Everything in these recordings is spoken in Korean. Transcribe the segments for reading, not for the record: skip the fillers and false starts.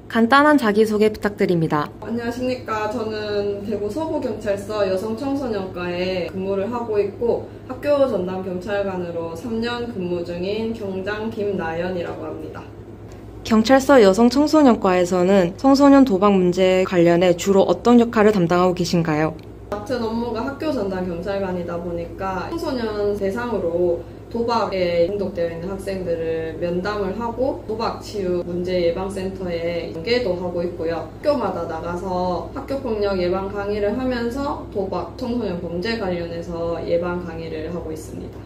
간단한 자기소개 부탁드립니다. 안녕하십니까. 저는 대구 서부경찰서 여성청소년과에 근무를 하고 있고 학교 전담 경찰관으로 3년 근무 중인 경장 김나연이라고 합니다. 경찰서 여성청소년과에서는 청소년 도박 문제에 관련해 주로 어떤 역할을 담당하고 계신가요? 맡은 업무가 학교 전담 경찰관이다 보니까 청소년 대상으로 도박에 중독되어 있는 학생들을 면담을 하고 도박 치유 문제 예방센터에 연계도 하고 있고요. 학교마다 나가서 학교폭력 예방 강의를 하면서 도박, 청소년 범죄 관련해서 예방 강의를 하고 있습니다.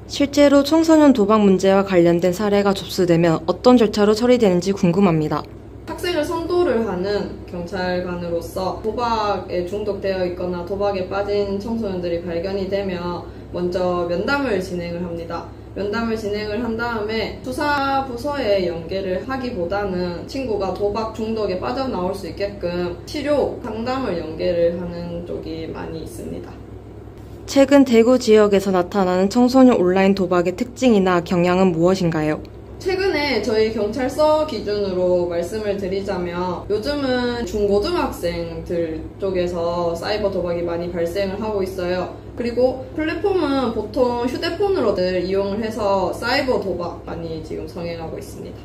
실제로 청소년 도박 문제와 관련된 사례가 접수되면 어떤 절차로 처리되는지 궁금합니다. 학생을 선도를 하는 경찰관으로서 도박에 중독되어 있거나 도박에 빠진 청소년들이 발견이 되면 먼저 면담을 진행을 합니다. 면담을 진행을 한 다음에 수사부서에 연계를 하기보다는 친구가 도박 중독에 빠져나올 수 있게끔 치료, 상담을 연계를 하는 쪽이 많이 있습니다. 최근 대구 지역에서 나타나는 청소년 온라인 도박의 특징이나 경향은 무엇인가요? 최근에 저희 경찰서 기준으로 말씀을 드리자면 요즘은 중고등학생들 쪽에서 사이버 도박이 많이 발생을 하고 있어요. 그리고 플랫폼은 보통 휴대폰으로들 이용을 해서 사이버 도박 많이 지금 성행하고 있습니다.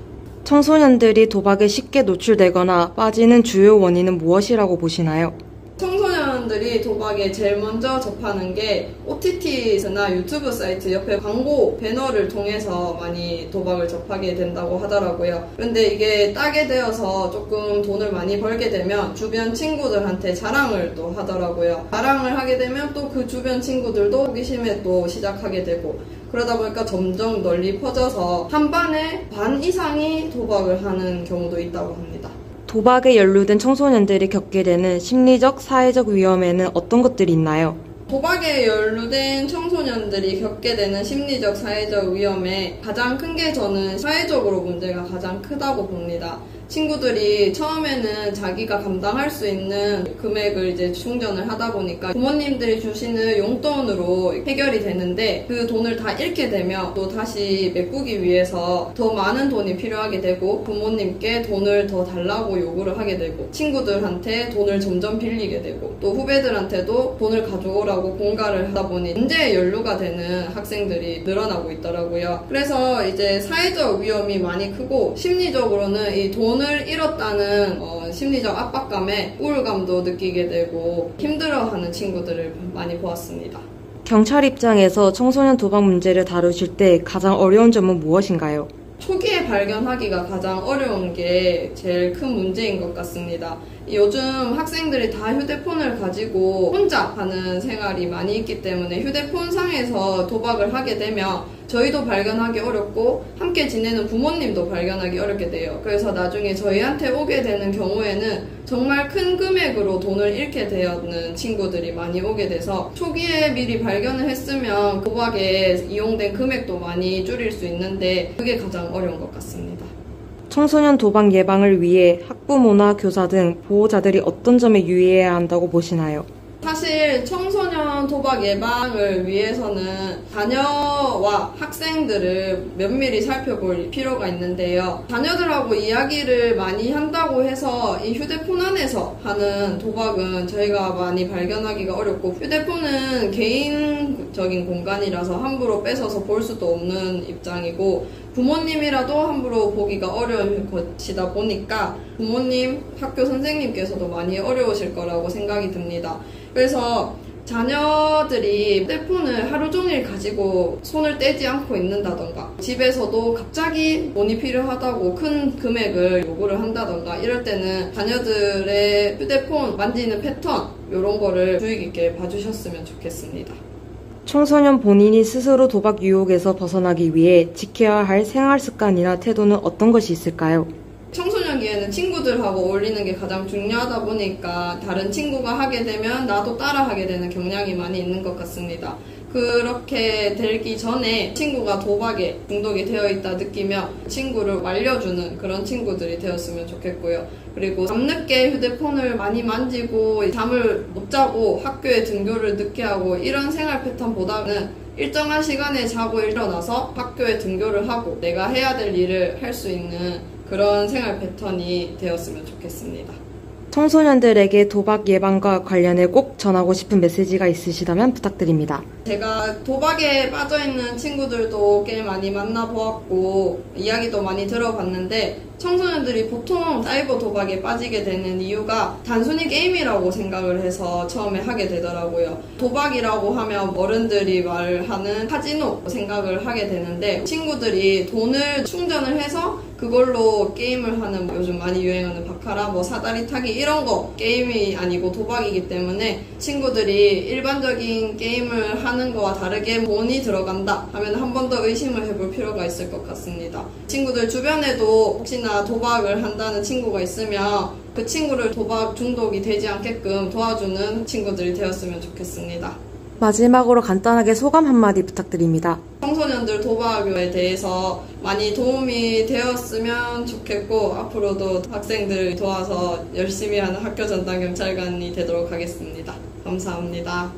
청소년들이 도박에 쉽게 노출되거나 빠지는 주요 원인은 무엇이라고 보시나요? 청소년들이 도박에 제일 먼저 접하는 게 OTT나 유튜브 사이트 옆에 광고 배너를 통해서 많이 도박을 접하게 된다고 하더라고요. 그런데 이게 따게 되어서 조금 돈을 많이 벌게 되면 주변 친구들한테 자랑을 또 하더라고요. 자랑을 하게 되면 또 그 주변 친구들도 호기심에 또 시작하게 되고 그러다 보니까 점점 널리 퍼져서 한 반에 반 이상이 도박을 하는 경우도 있다고 합니다. 도박에 연루된 청소년들이 겪게 되는 심리적, 사회적 위험에는 어떤 것들이 있나요? 도박에 연루된 청소년들이 겪게 되는 심리적, 사회적 위험에 가장 큰 게 저는 사회적으로 문제가 가장 크다고 봅니다. 친구들이 처음에는 자기가 감당할 수 있는 금액을 이제 충전을 하다 보니까 부모님들이 주시는 용돈으로 해결이 되는데 그 돈을 다 잃게 되면 또 다시 메꾸기 위해서 더 많은 돈이 필요하게 되고 부모님께 돈을 더 달라고 요구를 하게 되고 친구들한테 돈을 점점 빌리게 되고 또 후배들한테도 돈을 가져오라고 공갈을 하다 보니 문제에 연루가 되는 학생들이 늘어나고 있더라고요. 그래서 이제 사회적 위험이 많이 크고 심리적으로는 이 돈을 잃었다는 심리적 압박감에 우울감도 느끼게 되고 힘들어하는 친구들을 많이 보았습니다. 경찰 입장에서 청소년 도박 문제를 다루실 때 가장 어려운 점은 무엇인가요? 초기에 발견하기가 가장 어려운 게 제일 큰 문제인 것 같습니다. 요즘 학생들이 다 휴대폰을 가지고 혼자 하는 생활이 많이 있기 때문에 휴대폰 상에서 도박을 하게 되면 저희도 발견하기 어렵고 함께 지내는 부모님도 발견하기 어렵게 돼요. 그래서 나중에 저희한테 오게 되는 경우에는 정말 큰 금액으로 돈을 잃게 되었는 친구들이 많이 오게 돼서 초기에 미리 발견을 했으면 도박에 이용된 금액도 많이 줄일 수 있는데 그게 가장 어려운 것 같습니다. 청소년 도박 예방을 위해 학부모나 교사 등 보호자들이 어떤 점에 유의해야 한다고 보시나요? 사실 청소년 도박 예방을 위해서는 자녀와 학생들을 면밀히 살펴볼 필요가 있는데요. 자녀들하고 이야기를 많이 한다고 해서 이 휴대폰 안에서 하는 도박은 저희가 많이 발견하기가 어렵고 휴대폰은 개인적인 공간이라서 함부로 뺏어서 볼 수도 없는 입장이고 부모님이라도 함부로 보기가 어려운 것이다 보니까 부모님, 학교 선생님께서도 많이 어려우실 거라고 생각이 듭니다. 그래서 자녀들이 휴대폰을 하루 종일 가지고 손을 떼지 않고 있는다던가 집에서도 갑자기 돈이 필요하다고 큰 금액을 요구를 한다던가 이럴 때는 자녀들의 휴대폰 만지는 패턴 이런 거를 주의 깊게 봐주셨으면 좋겠습니다. 청소년 본인이 스스로 도박 유혹에서 벗어나기 위해 지켜야 할 생활 습관이나 태도는 어떤 것이 있을까요? 청소년기에는 친구들하고 어울리는 게 가장 중요하다 보니까 다른 친구가 하게 되면 나도 따라하게 되는 경향이 많이 있는 것 같습니다. 그렇게 되기 전에 친구가 도박에 중독이 되어 있다 느끼면 친구를 말려주는 그런 친구들이 되었으면 좋겠고요. 그리고 밤늦게 휴대폰을 많이 만지고 잠을 못 자고 학교에 등교를 늦게 하고 이런 생활 패턴보다는 일정한 시간에 자고 일어나서 학교에 등교를 하고 내가 해야 될 일을 할 수 있는 그런 생활 패턴이 되었으면 좋겠습니다. 청소년들에게 도박 예방과 관련해 꼭 전하고 싶은 메시지가 있으시다면 부탁드립니다. 제가 도박에 빠져있는 친구들도 꽤 많이 만나보았고 이야기도 많이 들어봤는데 청소년들이 보통 사이버 도박에 빠지게 되는 이유가 단순히 게임이라고 생각을 해서 처음에 하게 되더라고요. 도박이라고 하면 어른들이 말하는 카지노 생각을 하게 되는데 친구들이 돈을 충전을 해서 그걸로 게임을 하는 요즘 많이 유행하는 바카라, 사다리 타기 이런 거 게임이 아니고 도박이기 때문에 친구들이 일반적인 게임을 하는 거와 다르게 돈이 들어간다 하면 한 번 더 의심을 해볼 필요가 있을 것 같습니다. 친구들 주변에도 혹시나 도박을 한다는 친구가 있으면 그 친구를 도박 중독이 되지 않게끔 도와주는 친구들이 되었으면 좋겠습니다. 마지막으로 간단하게 소감 한마디 부탁드립니다. 청소년들 도박에 대해서 많이 도움이 되었으면 좋겠고 앞으로도 학생들 도와서 열심히 하는 학교 전담 경찰관이 되도록 하겠습니다. 감사합니다.